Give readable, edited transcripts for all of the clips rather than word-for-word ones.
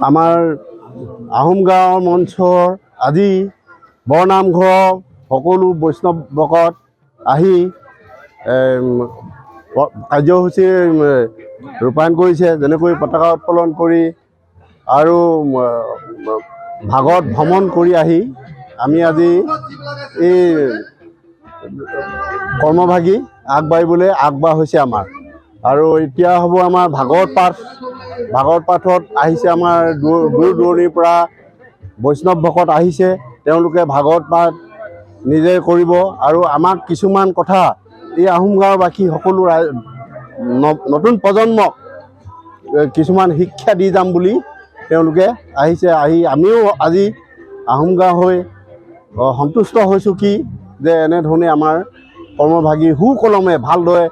আমাৰ আহোম গাঁৱৰ মঞ্চৰ আজি বৰনামঘৰৰ সকলো বৈষ্ণৱ ভকত আহি কাৰ্যসূচী ৰূপায়ণ কৰিছে, যেনেকৈ পতাকা উত্তোলন কৰি আৰু ভাগৱত ভ্ৰমণ কৰি আহি আমি আজি এই কৰ্মভাগী আগবাঢ়িবলৈ আগবাঢ় হৈছে আমাৰ। আৰু এতিয়া হ'ব আমাৰ ভাগৱত পাঠত আহিছে আমাৰ দূৰ দূৰণিৰ পৰা বৈষ্ণৱ ভকত আহিছে। তেওঁলোকে ভাগৱত পাঠ নিজে কৰিব আৰু আমাক কিছুমান কথা এই আহোম গাঁওবাসী সকলো নতুন প্ৰজন্মক কিছুমান শিক্ষা দি যাম বুলি তেওঁলোকে আহিছে। আমিও আজি আহোম গাঁও হৈ সন্তুষ্ট হৈছোঁ কি যে এনেধৰণে আমাৰ কৰ্মভাগী সুকলমে ভালদৰে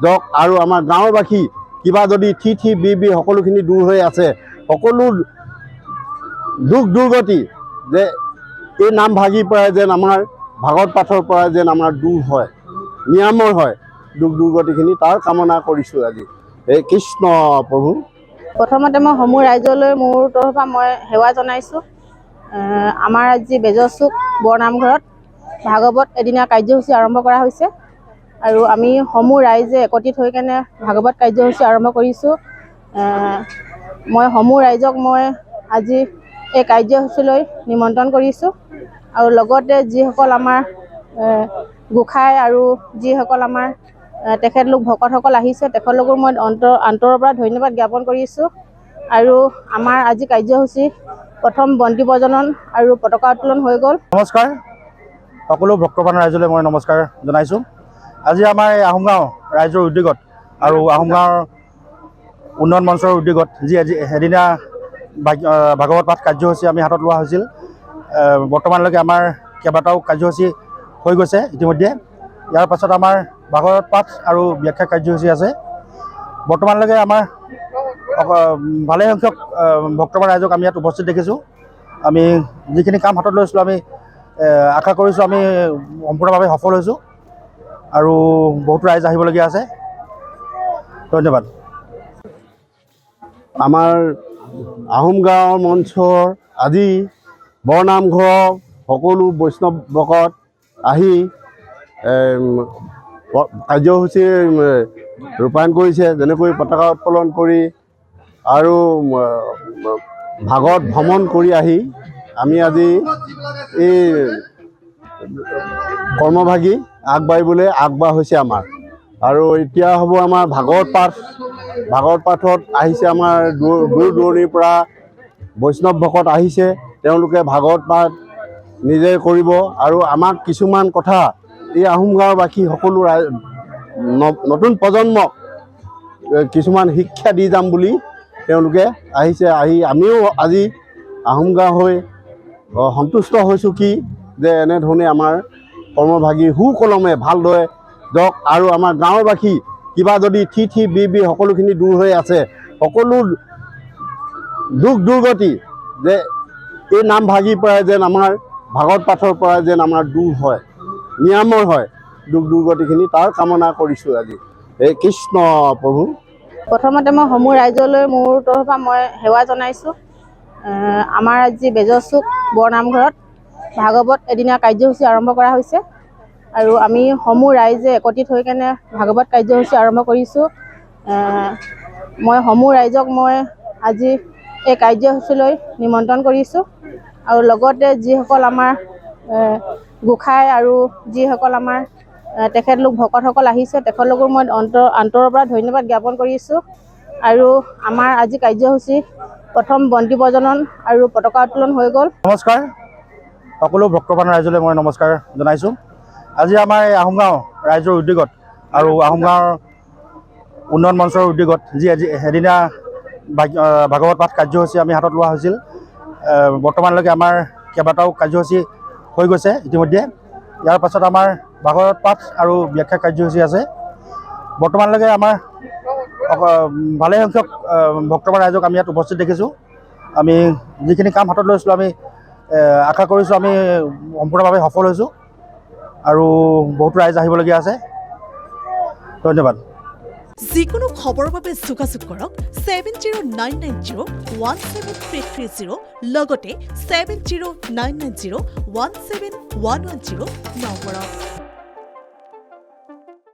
যাওক আৰু আমাৰ গাঁওবাসী কিবা যদি বি সকলোখিনি দূৰ হৈ আছে, সকলো দুখ দুৰ্গতি যে এই নামভাগীৰ পৰাই যেন আমাৰ ভাগৱত পাঠৰ পৰাই যেন আমাৰ দূৰ হয়, নিৰাময় হয় দুখ দুৰ্গতিখিনি, তাৰ কামনা কৰিছোঁ আজি। এই কৃষ্ণ প্ৰভু। প্ৰথমতে মই সমূহ ৰাইজলৈ মোৰ তৰফৰ পৰা মই সেৱা জনাইছোঁ। আমাৰ আজি বেজৰচুক বৰনামঘৰত ভাগৱত এদিনীয়া কাৰ্যসূচী আৰম্ভ কৰা হৈছে আৰু আমি সমূহ ৰাইজে একত্ৰিত হৈ কেনে ভাগৱত কাৰ্যসূচী আৰম্ভ কৰিছোঁ। মই সমূহ ৰাইজক মই আজি এই কাৰ্যসূচীলৈ নিমন্ত্ৰণ কৰিছোঁ আৰু লগতে যিসকল আমাৰ গোসাঁই আৰু যিসকল আমাৰ তেখেতলোক ভকতসকল আহিছে, তেখেতলোকৰ মই অন্তৰৰ পৰা ধন্যবাদ জ্ঞাপন কৰিছোঁ। আৰু আমাৰ আজি কাৰ্যসূচী প্ৰথম বন্তি প্ৰজ্বলন আৰু পতাকা উত্তোলন হৈ গ'ল। নমস্কাৰ, সকলো ভক্তপ্ৰাণ ৰাইজলৈ মই নমস্কাৰ জনাইছোঁ। আজি আমাৰ এই আহোম গাঁও ৰাইজৰ উদ্যোগত আৰু আহোম গাঁৱৰ উন্নয়ন মঞ্চৰ উদ্যোগত যি আজি এদিনীয়া ভাগৱত পাঠ কাৰ্যসূচী আমি হাতত লোৱা হৈছিল। বৰ্তমানলৈকে আমাৰ কেইবাটাও কাৰ্যসূচী হৈ গৈছে ইতিমধ্যে। ইয়াৰ পাছত আমাৰ ভাগৱত পাঠ আৰু ব্যাখ্যা কাৰ্যসূচী আছে। বৰ্তমানলৈকে আমাৰ ভালেসংখ্যক ভক্তপ্ৰাণ ৰাইজক আমি ইয়াত উপস্থিত দেখিছোঁ। আমি যিখিনি কাম হাতত লৈছিলোঁ আমি আশা কৰিছোঁ আমি সম্পূৰ্ণভাৱে সফল হৈছোঁ আৰু বহুতো ৰাইজ আহিবলগীয়া আছে। ধন্যবাদ। আমাৰ আহোম গাঁৱৰ মঞ্চৰ আজি বৰনামঘৰৰ সকলো বৈষ্ণৱ ভকত আহি কাৰ্যসূচী ৰূপায়ণ কৰিছে, যেনেকৈ পতাকা উত্তোলন কৰি আৰু ভাগৱত ভ্ৰমণ কৰি আহি আমি আজি এই কৰ্মভাগী আগবাঢ়িবলৈ আগবাঢ় হৈছে আমাৰ। আৰু এতিয়া হ'ব আমাৰ ভাগৱত পাঠত আহিছে আমাৰ দূৰ দূৰণিৰ পৰা বৈষ্ণৱ ভকত আহিছে। তেওঁলোকে ভাগৱত পাঠ নিজে কৰিব আৰু আমাক কিছুমান কথা এই আহোম গাঁওবাসী সকলো নতুন প্ৰজন্মক কিছুমান শিক্ষা দি যাম বুলি তেওঁলোকে আহিছে। আমিও আজি আহোম গাঁও হৈ সন্তুষ্ট হৈছোঁ কি যে এনেধৰণে আমাৰ কৰ্মভাগী সুকলমে ভালদৰে যাওক আৰু আমাৰ গাঁওবাসী কিবা যদি বি সকলোখিনি দূৰ হৈ আছে, সকলো দুখ দুৰ্গতি যে এই নামভাগীৰ পৰাই যেন আমাৰ ভাগৱত পাঠৰ পৰাই যেন আমাৰ দূৰ হয়, নিৰাময় হয় দুখ দুৰ্গতিখিনি, তাৰ কামনা কৰিছোঁ আজি। এই কৃষ্ণ প্ৰভু। প্ৰথমতে মই সমূহ ৰাইজলৈ মোৰ তৰফৰ পৰা মই সেৱা জনাইছোঁ। আমাৰ আজি বেজৰচুক বৰনামঘৰত ভাগৱত এদিনীয়া কাৰ্যসূচী আৰম্ভ কৰা হৈছে আৰু আমি সমূহ ৰাইজে একত্ৰিত হৈ কেনে ভাগৱত কাৰ্যসূচী আৰম্ভ কৰিছোঁ। মই সমূহ ৰাইজক মই আজি এই কাৰ্যসূচীলৈ নিমন্ত্ৰণ কৰিছোঁ আৰু লগতে যিসকল আমাৰ গোসাঁই আৰু যিসকল আমাৰ তেখেতলোক ভকতসকল আহিছে, তেখেতলোকৰ মই অন্তৰৰ পৰা ধন্যবাদ জ্ঞাপন কৰিছোঁ। আৰু আমাৰ আজি কাৰ্যসূচী প্ৰথম বন্তি প্ৰজ্বলন আৰু পতাকা উত্তোলন হৈ গ'ল। নমস্কাৰ, সকলো ভক্তপ্ৰাণ ৰাইজলৈ মই নমস্কাৰ জনাইছোঁ। আজি আমাৰ এই আহোম গাঁও ৰাইজৰ উদ্যোগত আৰু আহোম গাঁৱৰ উন্নয়ন মঞ্চৰ উদ্যোগত যি আজি এদিনীয়া ভাগৱত পাঠ কাৰ্যসূচী আমি হাতত লোৱা হৈছিল। বৰ্তমানলৈকে আমাৰ কেইবাটাও কাৰ্যসূচী হৈ গৈছে ইতিমধ্যে। ইয়াৰ পাছত আমাৰ ভাগৱত পাঠ আৰু ব্যাখ্যা কাৰ্যসূচী আছে। বৰ্তমানলৈকে আমাৰ ভালেসংখ্যক ভক্তপ্ৰাণ ৰাইজক আমি ইয়াত উপস্থিত দেখিছোঁ। আমি যিখিনি কাম হাতত লৈছিলোঁ আমি আশা কৰিছোঁ আমি সম্পূৰ্ণভাৱে সফল হৈছোঁ আৰু বহুতো ৰাইজ আহিবলগীয়া আছে। ধন্যবাদ। যিকোনো খবৰৰ বাবে যোগাযোগ কৰক 7099017330 লগতে 7099017110 নম্বৰত।